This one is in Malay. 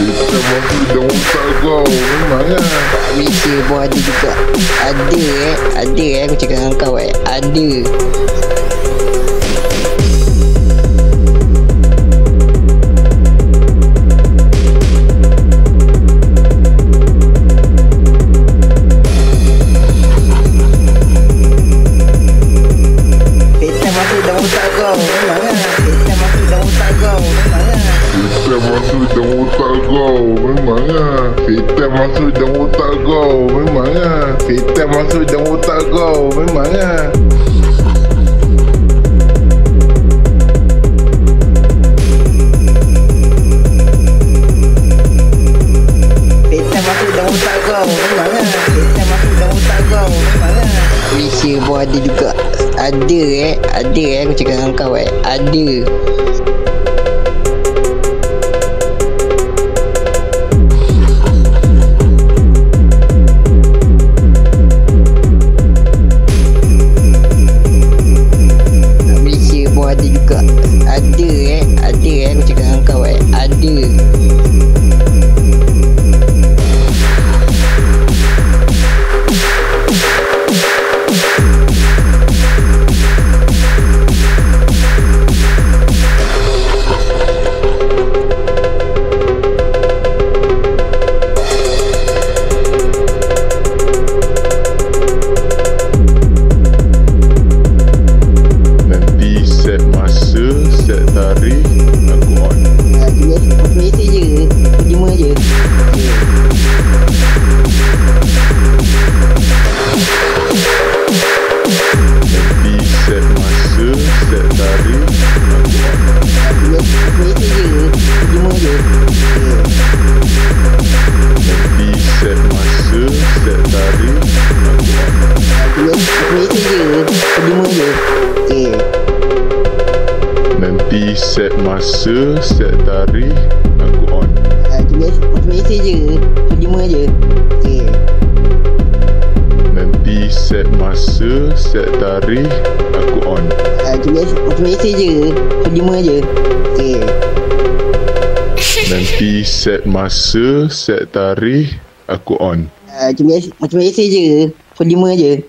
Kita masuk dalam otak kau. Memang lah. Tak bisa pun ada juga. Ada aku cakap dengan kau ada. Kita masuk dalam otak kau. Memang lah. Kita masuk dalam otak kau. Memang lah. Kita masuk dalam otak kau. Memang lah. Kita masuk dalam otak kau. Memang lah. Kita masuk dalam otak kau. Memang lah. Kita masuk dalam otak kau. Memang lah. Kita masuk dalam otak kau. Memang lah. Malaysia pun ada juga. Ada aku cakap dengan kau ada. Malaysia pun ada juga. Ada aku cakap dengan kau ada. Nanti set masa, set tarikh, aku on. Malaysia je. Terima je. Nanti set masa, set tarikh, aku on. Malaysia je. Terima je. Nanti set masa, set tarikh, aku on. Malaysia je. Terima je. Nanti set masa, set tarikh, aku on. Malaysia je. Terima je. Nanti set masa, set tarikh, aku on. Malaysia je. Terima je. Nanti set masa, set tarikh, aku on. Malaysia je. Terima je.